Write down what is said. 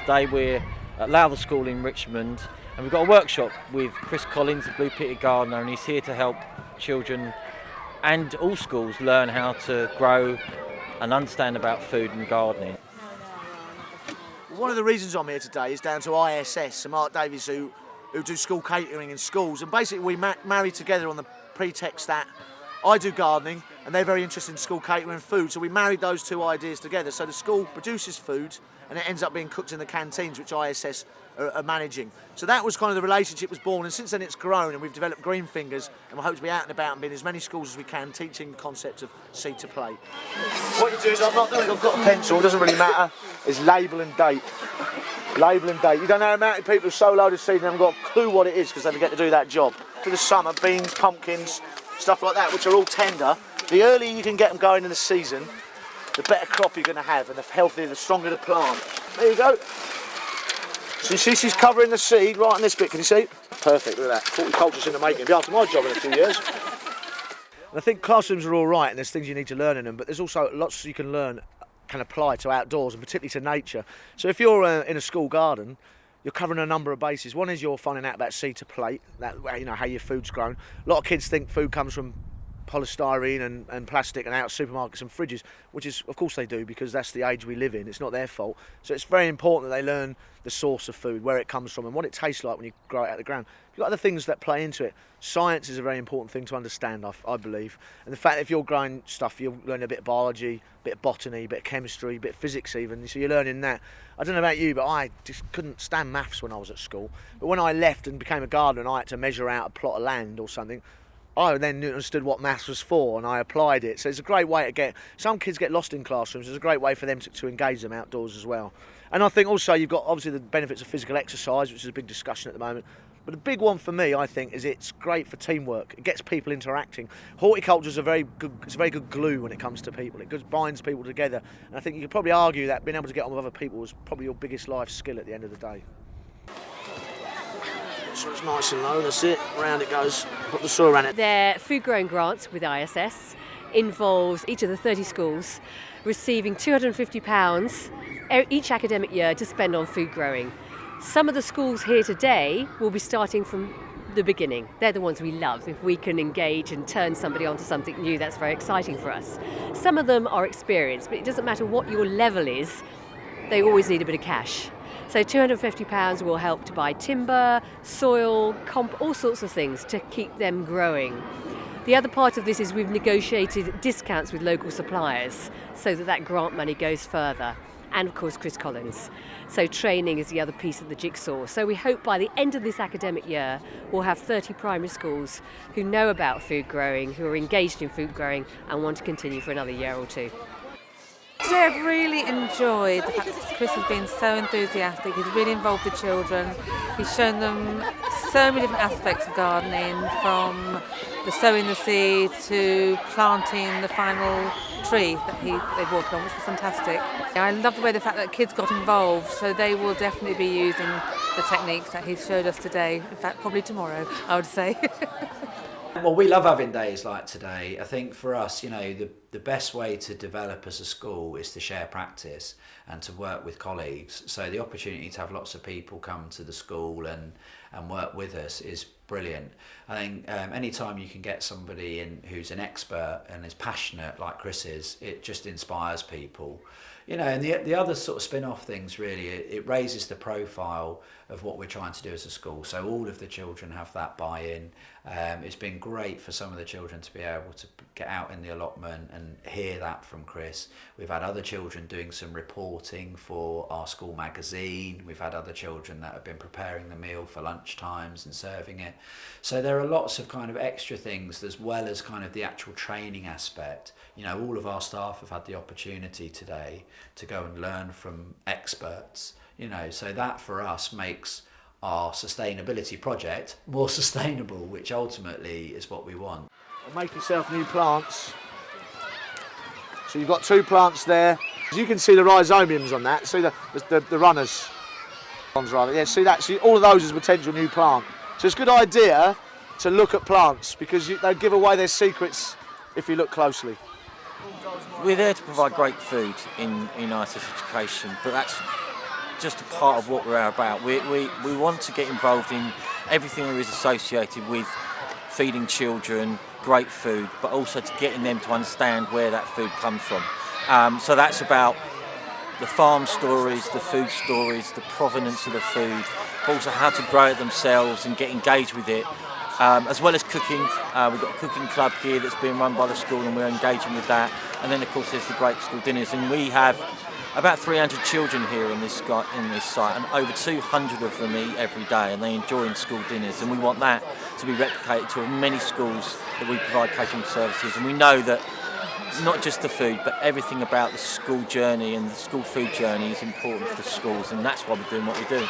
Today we're at Lowther School in Richmond, and we've got a workshop with Chris Collins, the Blue Pitted Gardener, and he's here to help children and all schools learn how to grow and understand about food and gardening. One of the reasons I'm here today is down to ISS and Mark Davies who do school catering in schools, and basically we marry together on the pretext that I do gardening and they're very interested in school catering and food, so we married those two ideas together. So the school produces food and it ends up being cooked in the canteens which ISS are managing. So that was kind of the relationship was born, and since then it's grown and we've developed Green Fingers, and we hope to be out and about and be in as many schools as we can teaching the concept of seed to plate. What you do is, I've got a pencil, it doesn't really matter, is label and date. Label and date. You don't know how many people who sow a load of seed and haven't got a clue what it is because they forget to do that job. For the summer, beans, pumpkins, stuff like that, which are all tender. The earlier you can get them going in the season, the better crop you're going to have, and the healthier, the stronger the plant. There you go. So you see she's covering the seed right on this bit, can you see? Perfect, look at that. Horticulture's in the making. It'll be after my job in a few years. And I think classrooms are all right and there's things you need to learn in them, but there's also lots you can learn, can apply to outdoors and particularly to nature. So if you're in a school garden, you're covering a number of bases. One is you're finding out about seed to plate, that, you know, how your food's grown. A lot of kids think food comes from polystyrene and plastic and out of supermarkets and fridges, which is, of course they do, because that's the age we live in. It's not their fault. So it's very important that they learn the source of food, where it comes from and what it tastes like when you grow it out of the ground. You've got other things that play into it. Science is a very important thing to understand, I believe. And the fact that if you're growing stuff, you'll learn a bit of biology, a bit of botany, a bit of chemistry, a bit of physics even. So you're learning that. I don't know about you, but I just couldn't stand maths when I was at school. But when I left and became a gardener and I had to measure out a plot of land or something, I then understood what maths was for and I applied it. So it's a great way to get, some kids get lost in classrooms, it's a great way for them to engage them outdoors as well. And I think also you've got obviously the benefits of physical exercise, which is a big discussion at the moment. But the big one for me, I think, is it's great for teamwork. It gets people interacting. Horticulture is a very good glue when it comes to people. It just binds people together. And I think you could probably argue that being able to get on with other people is probably your biggest life skill at the end of the day. So it's nice and low, that's it, round it goes, put the soil around it. Their food growing grants with ISS involves each of the 30 schools receiving £250 each academic year to spend on food growing. Some of the schools here today will be starting from the beginning. They're the ones we love. If we can engage and turn somebody onto something new, that's very exciting for us. Some of them are experienced, but it doesn't matter what your level is, they always need a bit of cash. So £250 will help to buy timber, soil, all sorts of things to keep them growing. The other part of this is we've negotiated discounts with local suppliers so that grant money goes further. And of course Chris Collins. So training is the other piece of the jigsaw. So we hope by the end of this academic year we'll have 30 primary schools who know about food growing, who are engaged in food growing and want to continue for another year or two. Today I've really enjoyed the fact that Chris has been so enthusiastic. He's really involved with children. He's shown them so many different aspects of gardening, from the sowing the seed to planting the final tree that they've worked on, which was fantastic. I love the fact that kids got involved, so they will definitely be using the techniques that he's showed us today. In fact, probably tomorrow, I would say. Well, we love having days like today. I think for us, you know, the best way to develop as a school is to share practice and to work with colleagues. So the opportunity to have lots of people come to the school and work with us is brilliant. I think any time you can get somebody in who's an expert and is passionate like Chris is, it just inspires people. You know, and the other sort of spin-off things really, it raises the profile of what we're trying to do as a school. So all of the children have that buy-in. It's been great for some of the children to be able to get out in the allotment and hear that from Chris. We've had other children doing some reporting for our school magazine. We've had other children that have been preparing the meal for lunch times and serving it. So there are lots of kind of extra things as well as kind of the actual training aspect. You know, all of our staff have had the opportunity today to go and learn from experts, you know, so that for us makes our sustainability project more sustainable, which ultimately is what we want. Make yourself new plants. So you've got 2 plants there. You can see the rhizomiums on that. See the runners ones rather. Yeah, see that. See all of those as potential new plant. So it's a good idea to look at plants because they give away their secrets if you look closely. We're there to provide great food in ISS education, but that's just a part of what we're about. We want to get involved in everything that is associated with feeding children great food, but also to getting them to understand where that food comes from. So that's about the farm stories, the food stories, the provenance of the food, but also how to grow it themselves and get engaged with it, as well as cooking. We've got a cooking club here that's being run by the school and we're engaging with that. And then of course there's the great school dinners, and we have about 300 children here in this site, and over 200 of them eat every day, and they enjoy school dinners, and we want that to be replicated to as many schools that we provide catering services. And we know that not just the food, but everything about the school journey and the school food journey is important for the schools, and that's why we're doing what we do.